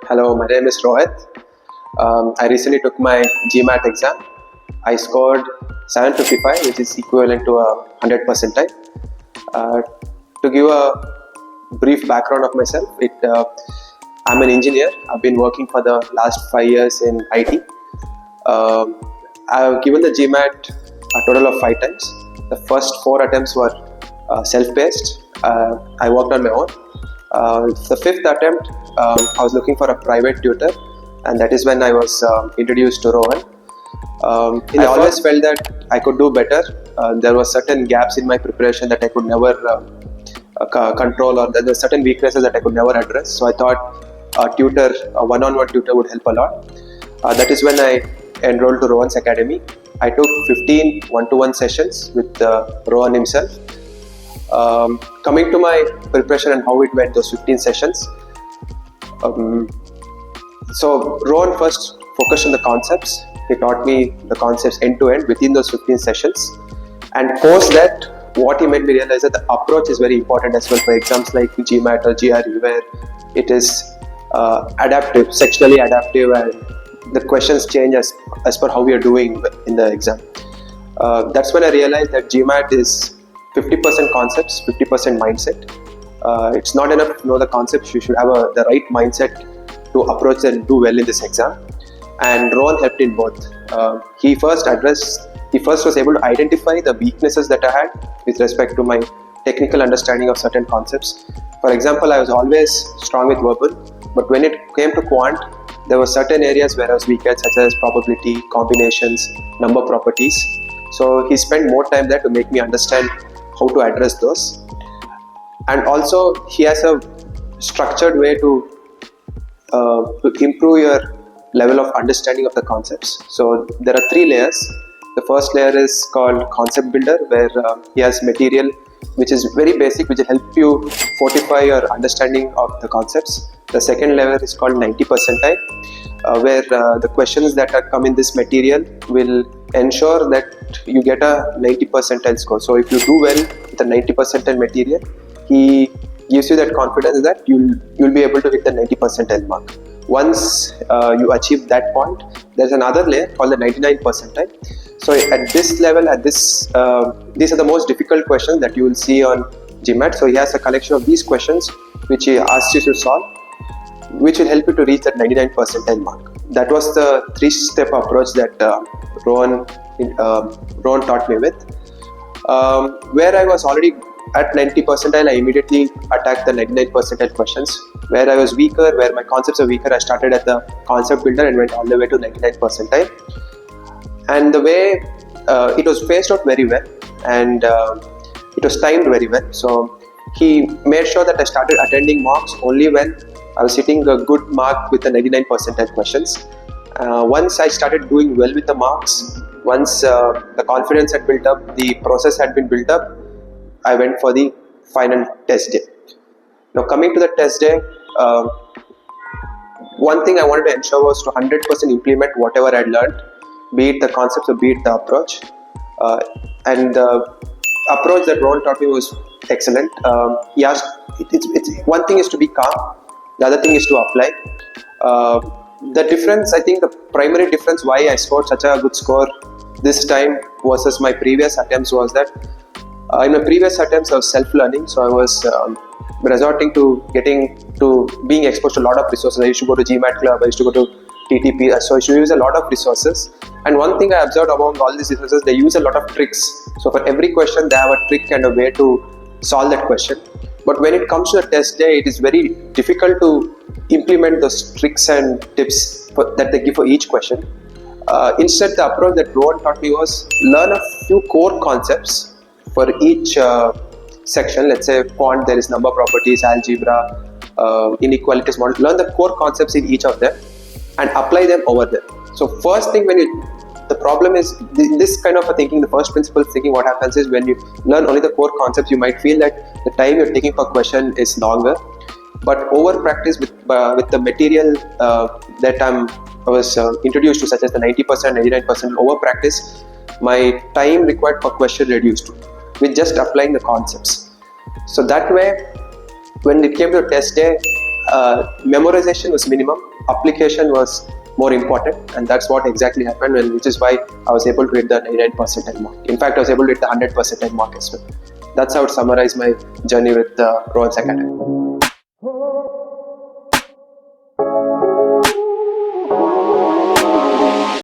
Hello, my name is Rohit. I recently took my GMAT exam. I scored 755, which is equivalent to a 100 percentile. To give a brief background of myself, I'm an engineer. I've been working for the last 5 years in IT. I've given the GMAT a total of 5 times. The first 4 attempts were self-paced. I worked on my own. The 5th attempt, I was looking for a private tutor, and that is when I was introduced to Rohan. I always felt that I could do better. There were certain gaps in my preparation that I could never control, or there were certain weaknesses that I could never address. So I thought a one-on-one tutor would help a lot. That is when I enrolled to Rohan's Academy. I took 15 one-to-one sessions with Rohan himself. Coming to my preparation and how it went, those 15 sessions. So Rohan first focused on the concepts. He taught me the concepts end to end within those 15 sessions. And post that, what he made me realize that the approach is very important as well for exams like GMAT or GRE, where it is adaptive, sectionally adaptive, and the questions change as per how we are doing in the exam. That's when I realized that GMAT is 50% concepts, 50% mindset. It's not enough to know the concepts. You should have the right mindset to approach and do well in this exam. And Rohan helped in both. He first was able to identify the weaknesses that I had with respect to my technical understanding of certain concepts. For example, I was always strong with verbal, but when it came to quant, there were certain areas where I was weak at, such as probability, combinations, number properties. So he spent more time there to make me understand how to address those. And also he has a structured way to improve your level of understanding of the concepts. So there are 3 layers. The first layer is called concept builder, where he has material which is very basic, which will help you fortify your understanding of the concepts. The second layer is called 90 percentile, where the questions that are come in this material will ensure that you get a 90 percentile score. So if you do well with the 90 percentile material, he gives you that confidence that you'll be able to hit the 90 percentile mark. Once you achieve that point, there's another layer called the 99 percentile. So at this level, these are the most difficult questions that you will see on GMAT. So he has a collection of these questions which he asks you to solve, which will help you to reach that 99 percentile mark. That was the 3-step approach that Rohan taught me with. Where I was already at 90 percentile, I immediately attacked the 99 percentile questions. Where I was weaker, where my concepts are weaker, I started at the concept builder and went all the way to 99 percentile. And the way it was spaced out very well, and it was timed very well. So he made sure that I started attending mocks only when I was hitting a good mark with the 99 percentile questions. Once I started doing well with the marks, once the confidence had built up, the process had been built up, I went for the final test day. Now coming to the test day, one thing I wanted to ensure was to 100% implement whatever I had learned, be it the concepts or be it the approach. And the approach that Rohan taught me was excellent. He asked, one thing is to be calm, the other thing is to apply. The difference, I think the primary difference why I scored such a good score this time versus my previous attempts was that in my previous attempts I was self-learning, so I was resorting to being exposed to a lot of resources. I used to go to GMAT Club, I used to go to TTP, so I used to use a lot of resources. And one thing I observed among all these resources, they use a lot of tricks. So for every question, they have a trick and a way to solve that question. But when it comes to the test day, it is very difficult to implement those tricks and tips that they give for each question. Instead, the approach that Rohan taught me was learn a few core concepts for each section. Let's say quant, there is number properties, algebra, inequalities model. Learn the core concepts in each of them and apply them over there. So first thing, the problem is this kind of a thinking, the first principle thinking, what happens is when you learn only the core concepts, you might feel that the time you're taking per question is longer. But over practice with the material that I was introduced to, such as the 90%, 99%, over practice, my time required per question reduced with just applying the concepts. So that way, when it came to test day, memorization was minimum, application was more important, and that's what exactly happened, and which is why I was able to hit the 99 percentile mark. In fact, I was able to hit the 100 percentile mark as well. That's how I would summarize my journey with the Rohans Academy.